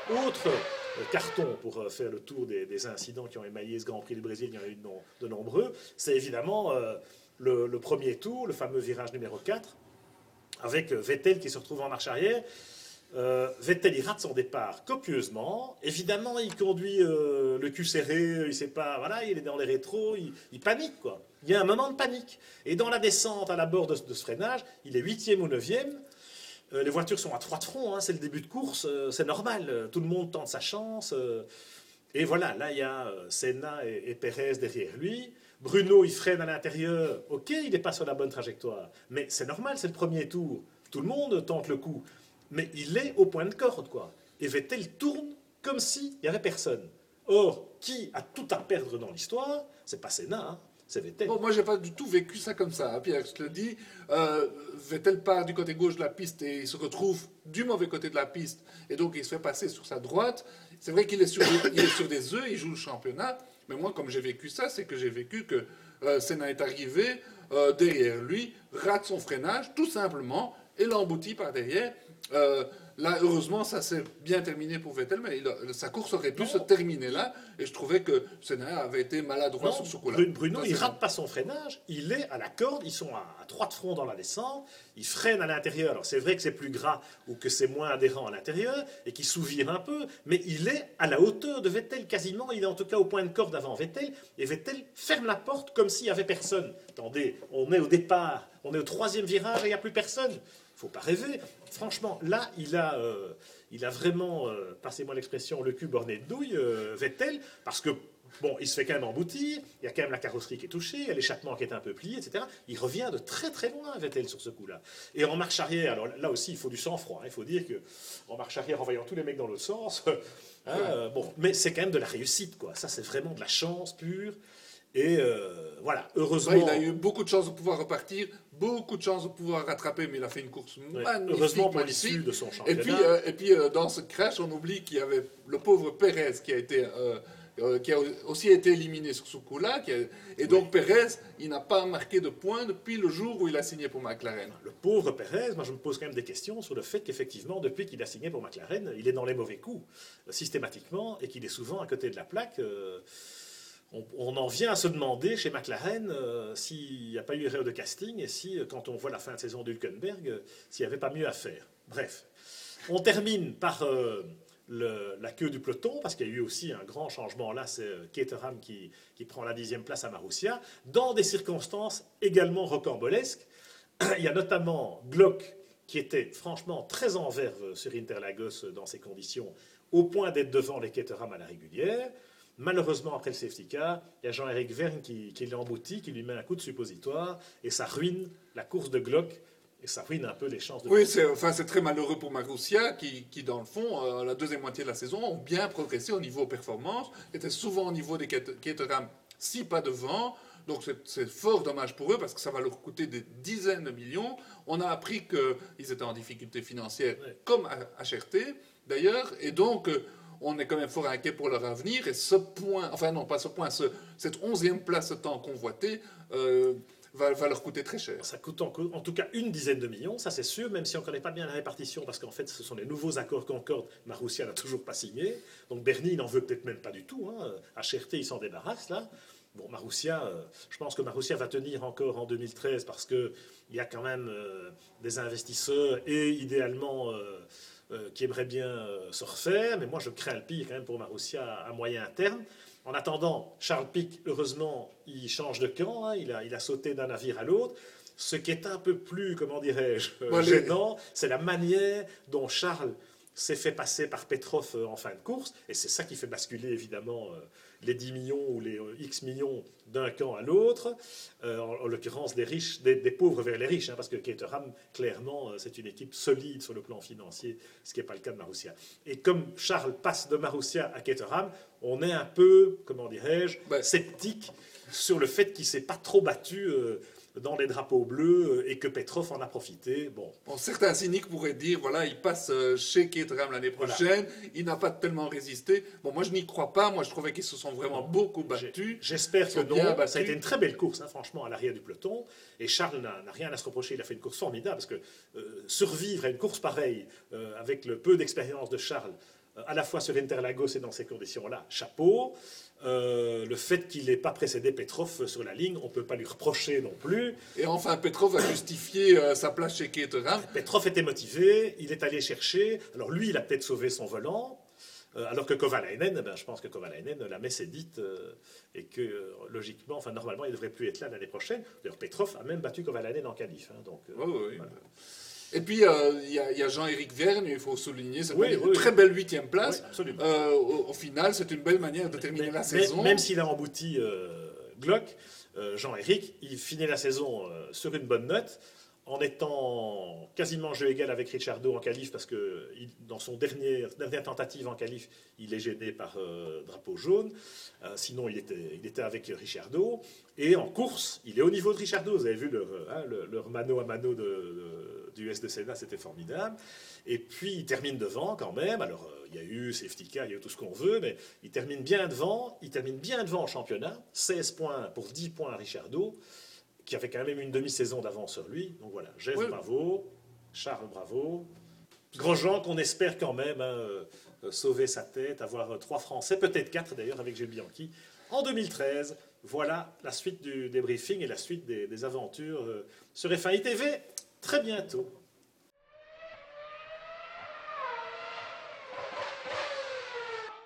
Autre carton pour faire le tour des incidents qui ont émaillé ce Grand Prix du Brésil, il y en a eu de nombreux, c'est évidemment le premier tour, le fameux virage numéro 4, avec Vettel qui se retrouve en marche arrière. Vettel, il rate son départ copieusement. Évidemment, il conduit le cul serré, il sait pas, voilà, il est dans les rétros, il panique, quoi. Il y a un moment de panique. Et dans la descente à la bord de ce freinage, il est 8e ou 9e. Les voitures sont à 3 de front, hein, c'est le début de course, c'est normal. Tout le monde tente sa chance. Et voilà, là, il y a Senna et Pérez derrière lui. Bruno, il freine à l'intérieur. Ok, il n'est pas sur la bonne trajectoire. Mais c'est normal, c'est le premier tour. Tout le monde tente le coup. Mais il est au point de corde, quoi. Et Vettel tourne comme s'il n'y avait personne. Or, qui a tout à perdre dans l'histoire? C'est pas Senna, hein, c'est Vettel. Bon, moi, j'ai pas du tout vécu ça comme ça, hein, Pierre, je te le dis. Vettel part du côté gauche de la piste et il se retrouve du mauvais côté de la piste. Et donc, il se fait passer sur sa droite. C'est vrai qu'il est il est sur des œufs, il joue le championnat. Mais moi, comme j'ai vécu ça, c'est que j'ai vécu que Senna est arrivé derrière lui, rate son freinage, tout simplement, et l'emboutit par derrière. Là, heureusement, ça s'est bien terminé pour Vettel, mais sa course aurait pu se terminer là. Et je trouvais que Senna avait été maladroit sur ce coup-là. Bruno, il rate pas son freinage, il est à la corde, ils sont à 3 de front dans la descente, il freine à l'intérieur. Alors c'est vrai que c'est plus gras ou que c'est moins adhérent à l'intérieur et qu'il souvire un peu, mais il est à la hauteur de Vettel quasiment, il est en tout cas au point de corde avant Vettel, et Vettel ferme la porte comme s'il n'y avait personne. Attendez, on est au départ, on est au 3e virage et il n'y a plus personne. Faut pas rêver. Franchement, là, il a vraiment, passez-moi l'expression, le cul borné de douille, Vettel, parce que, bon, il se fait quand même emboutir, il y a quand même la carrosserie qui est touchée, il y a l'échappement qui est un peu plié, etc. Il revient de très très loin, Vettel, sur ce coup-là. Et en marche arrière, alors là aussi, il faut du sang-froid. Il faut dire qu'en marche arrière, en voyant tous les mecs dans l'autre sens, bon, mais c'est quand même de la réussite, quoi. Ça, c'est vraiment de la chance pure. Et voilà, heureusement. Ouais, il a eu beaucoup de chance de pouvoir repartir, beaucoup de chance de pouvoir rattraper, mais il a fait une course magnifique. Heureusement pour l'issue de son championnat. Et puis dans ce crash, on oublie qu'il y avait le pauvre Pérez qui a aussi été éliminé sur ce coup-là. Et donc Pérez, il n'a pas marqué de points depuis le jour où il a signé pour McLaren. Le pauvre Pérez, moi je me pose quand même des questions sur le fait qu'effectivement, depuis qu'il a signé pour McLaren, il est dans les mauvais coups, systématiquement, et qu'il est souvent à côté de la plaque. On en vient à se demander chez McLaren s'il n'y a pas eu erreur de casting et si, quand on voit la fin de saison d'Hülkenberg, s'il n'y avait pas mieux à faire. Bref, on termine par la queue du peloton, parce qu'il y a eu aussi un grand changement là, c'est Caterham qui prend la 10e place à Marussia, dans des circonstances également rocambolesques. Il y a notamment Glock qui était franchement très en verve sur Interlagos dans ces conditions, au point d'être devant les Caterham à la régulière. Malheureusement, après le safety car, il y a Jean-Éric Vergne qui l'emboutit, qui lui met un coup de suppositoire, et ça ruine la course de Glock, et ça ruine un peu les chances de... Oui, c'est très malheureux pour Marussia, qui dans le fond, la deuxième moitié de la saison, ont bien progressé au niveau performance, étaient souvent au niveau des Caterham, si pas devant. Donc c'est fort dommage pour eux, parce que ça va leur coûter des dizaines de millions. On a appris qu'ils étaient en difficulté financière, comme HRT d'ailleurs, et donc... on est quand même fort inquiet pour leur avenir. Et ce point, enfin non, pas ce point, cette 11e place tant convoitée va leur coûter très cher. Ça coûte en tout cas une dizaine de millions, ça c'est sûr, même si on ne connaît pas bien la répartition, parce qu'en fait ce sont les nouveaux accords Concorde. Marussia n'a toujours pas signé. Donc Bernie n'en veut peut-être même pas du tout. Hein. HRT, il s'en débarrasse là. Bon, Marussia, je pense que Marussia va tenir encore en 2013 parce qu'il y a quand même des investisseurs et idéalement... qui aimerait bien se refaire, mais moi je crains le pire quand même pour Marussia à moyen terme. En attendant, Charles Pic, heureusement, il change de camp, hein, il a sauté d'un navire à l'autre. Ce qui est un peu plus, comment dirais-je, gênant, c'est la manière dont Charles s'est fait passer par Petrov en fin de course, et c'est ça qui fait basculer évidemment les 10 millions ou les X millions d'un camp à l'autre, en l'occurrence des riches, des pauvres vers les riches, hein, parce que Caterham, clairement, c'est une équipe solide sur le plan financier, ce qui n'est pas le cas de Marussia. Et comme Charles passe de Marussia à Caterham, on est un peu, comment dirais-je, sceptique sur le fait qu'il ne s'est pas trop battu dans les drapeaux bleus et que Petrov en a profité. Bon, certains cyniques pourraient dire, voilà, il passe chez Caterham l'année prochaine, voilà. Il n'a pas tellement résisté. Bon, moi je n'y crois pas, moi je trouvais qu'ils se sont vraiment beaucoup battus. J'espère que non, ça a été une très belle course, hein, franchement, à l'arrière du peloton, et Charles n'a rien à se reprocher, il a fait une course formidable, parce que survivre à une course pareille, avec le peu d'expérience de Charles, à la fois sur Interlagos et dans ces conditions-là, chapeau. Le fait qu'il n'ait pas précédé Petrov sur la ligne, on ne peut pas lui reprocher non plus. Et enfin, Petrov a justifié sa place chez Caterham. Petrov était motivé, il est allé chercher. Alors lui, il a peut-être sauvé son volant. Alors que Kovalainen, je pense que Kovalainen, la messe est dite et que logiquement, enfin normalement, il ne devrait plus être là l'année prochaine. D'ailleurs, Petrov a même battu Kovalainen en qualif. Donc, Oui. voilà. Et puis, il y a Jean-Éric Vergne, il faut souligner, c'est une très belle 8e place. Oui, absolument. Au final, c'est une belle manière de terminer la saison. Même s'il a embouti Glock, Jean-Éric, il finit la saison sur une bonne note, en étant quasiment jeu égal avec Ricciardo en qualif, parce que dans son dernière tentative en qualif, il est gêné par drapeau jaune. Sinon, il était avec Ricciardo. Et en course, il est au niveau de Ricciardo. Vous avez vu leur mano à mano du US de Senna, c'était formidable. Et puis, il termine devant quand même. Alors, il y a eu safety car, il y a eu tout ce qu'on veut, mais il termine bien devant. Il termine bien devant en championnat. 16 points pour 10 points à Ricciardo, qui avait quand même une demi-saison d'avance sur lui. Donc voilà, Jeff, bravo. Charles, bravo. Grosjean, qu'on espère quand même sauver sa tête, avoir 3 Français, peut-être 4 d'ailleurs, avec Gilles Bianchi, en 2013. Voilà la suite du débriefing et la suite des aventures sur F1 ITV. Très bientôt.